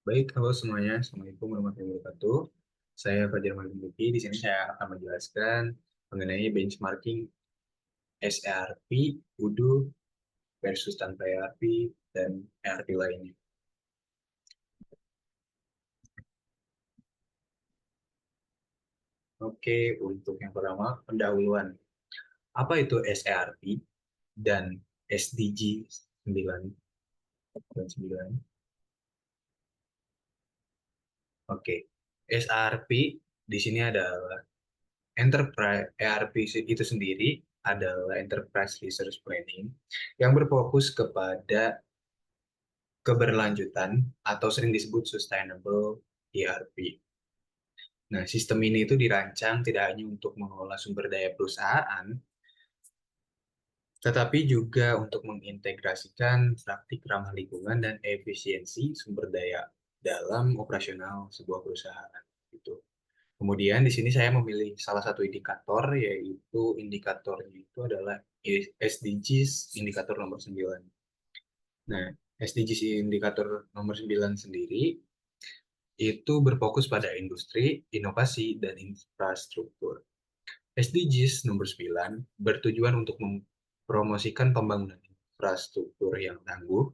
Baik, halo semuanya. Assalamualaikum warahmatullahi wabarakatuh. Saya Fajar Malimbuki. Di sini saya akan menjelaskan mengenai benchmarking SERP, UDU versus tanpa ERP, dan ERP lainnya. Oke, untuk yang pertama, pendahuluan. Apa itu SERP dan SDG 9 dan 9? Oke, SERP di sini adalah Enterprise ERP itu sendiri adalah Enterprise Resource Planning yang berfokus kepada keberlanjutan atau sering disebut Sustainable ERP. Nah, sistem ini itu dirancang tidak hanya untuk mengelola sumber daya perusahaan, tetapi juga untuk mengintegrasikan praktik ramah lingkungan dan efisiensi sumber daya dalam operasional sebuah perusahaan. Gitu. Kemudian di sini saya memilih salah satu indikator, yaitu indikatornya itu adalah SDGs indikator nomor 9. Nah, SDGs indikator nomor 9 sendiri itu berfokus pada industri, inovasi, dan infrastruktur. SDGs nomor 9 bertujuan untuk mempromosikan pembangunan infrastruktur yang tangguh,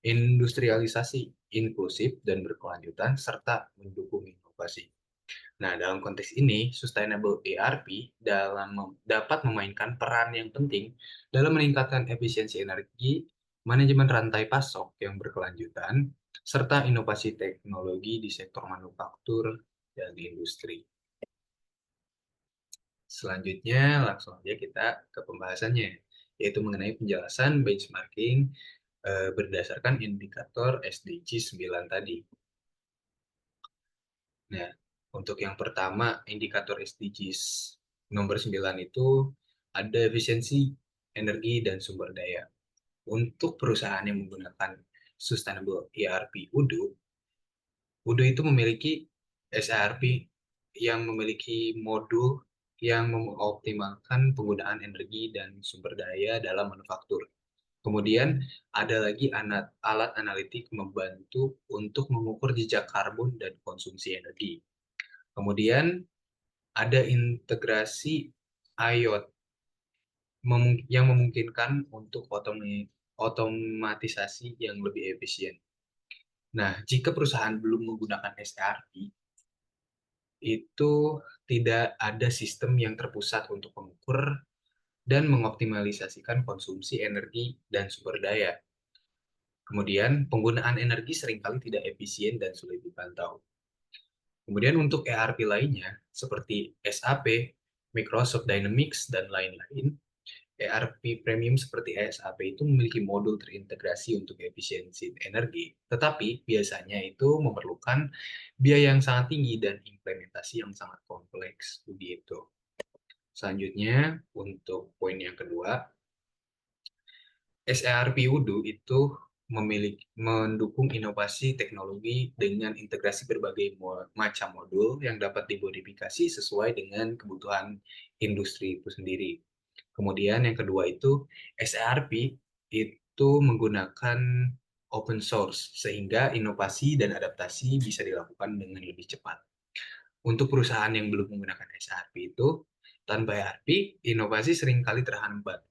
industrialisasi inklusif dan berkelanjutan, serta mendukung inovasi. Nah, dalam konteks ini, Sustainable ERP dapat memainkan peran yang penting dalam meningkatkan efisiensi energi, manajemen rantai pasok yang berkelanjutan, serta inovasi teknologi di sektor manufaktur dan industri. Selanjutnya, langsung aja kita ke pembahasannya, yaitu mengenai penjelasan benchmarking berdasarkan indikator SDG 9 tadi. Nah, untuk yang pertama, indikator SDGs nomor 9 itu ada efisiensi energi dan sumber daya. Untuk perusahaan yang menggunakan Sustainable ERP UDU, UDU itu memiliki SERP yang memiliki modul yang mengoptimalkan penggunaan energi dan sumber daya dalam manufaktur. Kemudian ada lagi alat analitik membantu untuk mengukur jejak karbon dan konsumsi energi. Kemudian ada integrasi IoT yang memungkinkan untuk otomatisasi yang lebih efisien. Nah, jika perusahaan belum menggunakan SERP, itu tidak ada sistem yang terpusat untuk mengukur dan mengoptimalisasikan konsumsi energi dan sumber daya. Kemudian, penggunaan energi seringkali tidak efisien dan sulit dipantau. Kemudian untuk ERP lainnya, seperti SAP, Microsoft Dynamics, dan lain-lain, ERP premium seperti SAP itu memiliki modul terintegrasi untuk efisiensi energi, tetapi biasanya itu memerlukan biaya yang sangat tinggi dan implementasi yang sangat kompleks. Begitu. Selanjutnya, untuk poin yang kedua, SERP UDU itu mendukung inovasi teknologi dengan integrasi berbagai macam modul yang dapat dimodifikasi sesuai dengan kebutuhan industri itu sendiri. Kemudian yang kedua itu SERP itu menggunakan open source sehingga inovasi dan adaptasi bisa dilakukan dengan lebih cepat. Untuk perusahaan yang belum menggunakan SERP itu, tanpa ERP, inovasi seringkali terhambat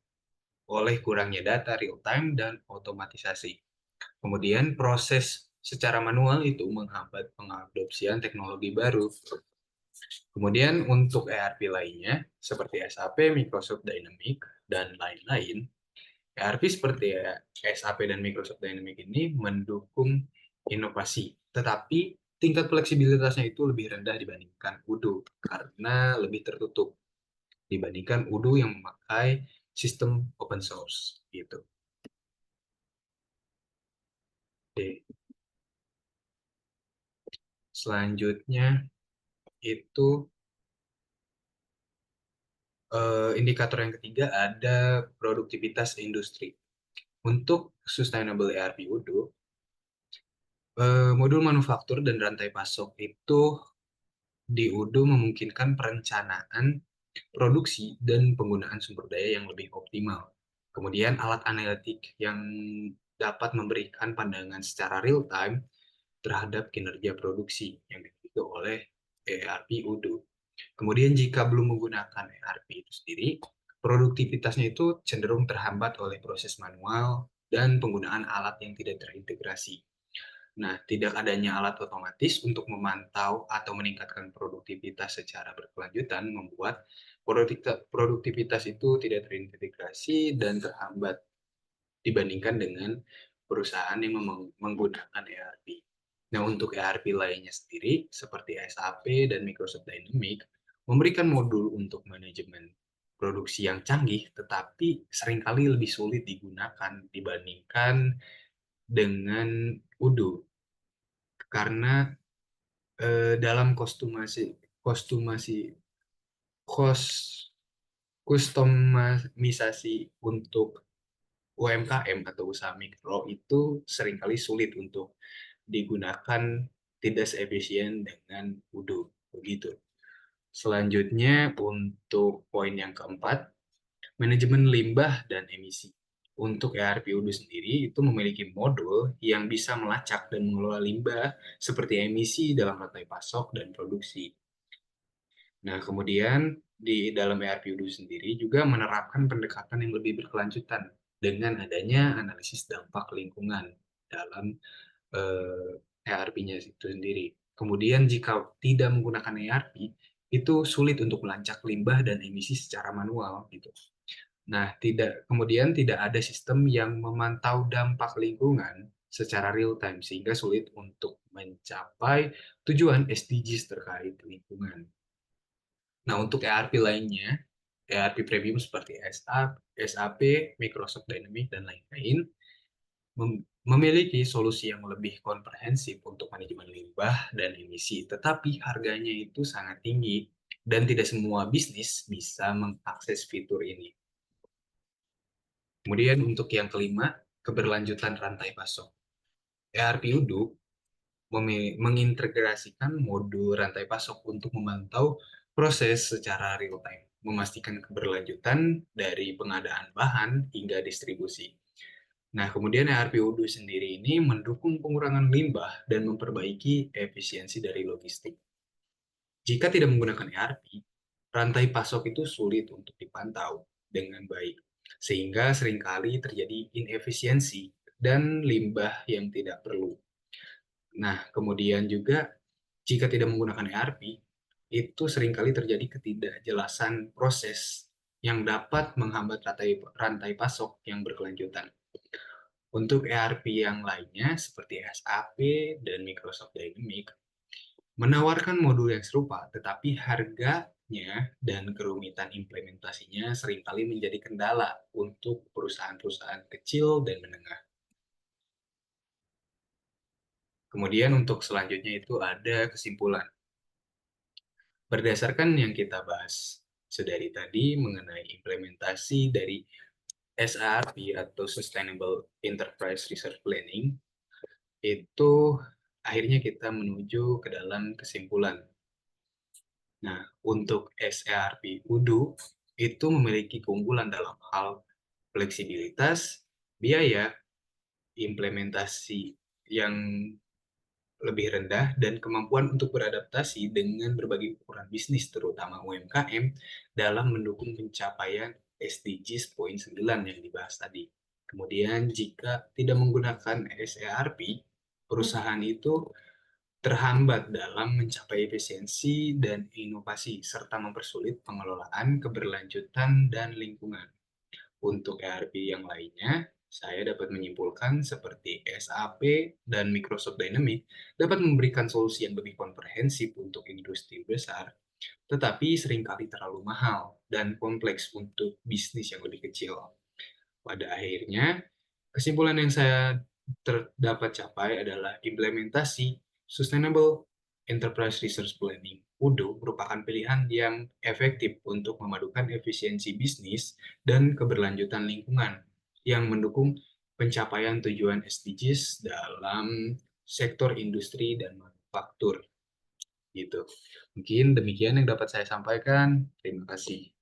oleh kurangnya data real time dan otomatisasi. Kemudian proses secara manual itu menghambat pengadopsian teknologi baru. Kemudian untuk ERP lainnya, seperti SAP, Microsoft Dynamics, dan lain-lain, ERP seperti SAP dan Microsoft Dynamics ini mendukung inovasi, tetapi tingkat fleksibilitasnya itu lebih rendah dibandingkan UDO karena lebih tertutup dibandingkan UDO yang memakai sistem open source gitu. Oke. Selanjutnya itu indikator yang ketiga ada produktivitas industri. Untuk Sustainable ERP UDO, modul manufaktur dan rantai pasok itu di UDO memungkinkan perencanaan produksi dan penggunaan sumber daya yang lebih optimal. Kemudian alat analitik yang dapat memberikan pandangan secara real time terhadap kinerja produksi yang dimiliki oleh ERP Udo. Kemudian jika belum menggunakan ERP itu sendiri, produktivitasnya itu cenderung terhambat oleh proses manual dan penggunaan alat yang tidak terintegrasi. Nah, tidak adanya alat otomatis untuk memantau atau meningkatkan produktivitas secara berkelanjutan membuat produktivitas itu tidak terintegrasi dan terhambat dibandingkan dengan perusahaan yang menggunakan ERP. Nah, untuk ERP lainnya sendiri, seperti SAP dan Microsoft Dynamics, memberikan modul untuk manajemen produksi yang canggih, tetapi seringkali lebih sulit digunakan dibandingkan dengan Odoo. Karena dalam kostumasi kos kustomisasi untuk UMKM atau usaha mikro itu seringkali sulit untuk digunakan, tidak seefisien dengan Odoo begitu. Selanjutnya untuk poin yang keempat, manajemen limbah dan emisi. Untuk ERP Odoo sendiri itu memiliki modul yang bisa melacak dan mengelola limbah seperti emisi dalam rantai pasok dan produksi. Nah, kemudian di dalam ERP Odoo sendiri juga menerapkan pendekatan yang lebih berkelanjutan dengan adanya analisis dampak lingkungan dalam ERP-nya itu sendiri. Kemudian jika tidak menggunakan ERP, itu sulit untuk melacak limbah dan emisi secara manual gitu. Nah, tidak ada sistem yang memantau dampak lingkungan secara real time sehingga sulit untuk mencapai tujuan SDGs terkait lingkungan. Nah, untuk ERP lainnya, ERP premium seperti SAP, Microsoft Dynamics, dan lain-lain, memiliki solusi yang lebih komprehensif untuk manajemen limbah dan emisi, tetapi harganya itu sangat tinggi dan tidak semua bisnis bisa mengakses fitur ini. Kemudian untuk yang kelima, keberlanjutan rantai pasok. ERP Odoo mengintegrasikan modul rantai pasok untuk memantau proses secara real time, memastikan keberlanjutan dari pengadaan bahan hingga distribusi. Nah, kemudian ERP Odoo sendiri ini mendukung pengurangan limbah dan memperbaiki efisiensi dari logistik. Jika tidak menggunakan ERP, rantai pasok itu sulit untuk dipantau dengan baik, sehingga seringkali terjadi inefisiensi dan limbah yang tidak perlu. Nah, kemudian juga jika tidak menggunakan ERP, itu seringkali terjadi ketidakjelasan proses yang dapat menghambat rantai pasok yang berkelanjutan. Untuk ERP yang lainnya seperti SAP dan Microsoft Dynamics menawarkan modul yang serupa, tetapi harganya dan kerumitan implementasinya seringkali menjadi kendala untuk perusahaan-perusahaan kecil dan menengah. Kemudian untuk selanjutnya itu ada kesimpulan. Berdasarkan yang kita bahas sedari tadi mengenai implementasi dari SRP atau Sustainable Enterprise Resource Planning, itu akhirnya kita menuju ke dalam kesimpulan. Nah, untuk SRP Odoo itu memiliki keunggulan dalam hal fleksibilitas, biaya, implementasi yang lebih rendah, dan kemampuan untuk beradaptasi dengan berbagai ukuran bisnis, terutama UMKM, dalam mendukung pencapaian SDGs poin 9 yang dibahas tadi. Kemudian, jika tidak menggunakan SERP, perusahaan itu terhambat dalam mencapai efisiensi dan inovasi, serta mempersulit pengelolaan keberlanjutan dan lingkungan. Untuk ERP yang lainnya, saya dapat menyimpulkan seperti SAP dan Microsoft Dynamics dapat memberikan solusi yang lebih komprehensif untuk industri besar, tetapi seringkali terlalu mahal dan kompleks untuk bisnis yang lebih kecil. Pada akhirnya, kesimpulan yang saya dapat capai adalah implementasi Sustainable Enterprise Resource Planning (UDO) merupakan pilihan yang efektif untuk memadukan efisiensi bisnis dan keberlanjutan lingkungan yang mendukung pencapaian tujuan SDGs dalam sektor industri dan manufaktur. Gitu. Mungkin demikian yang dapat saya sampaikan. Terima kasih.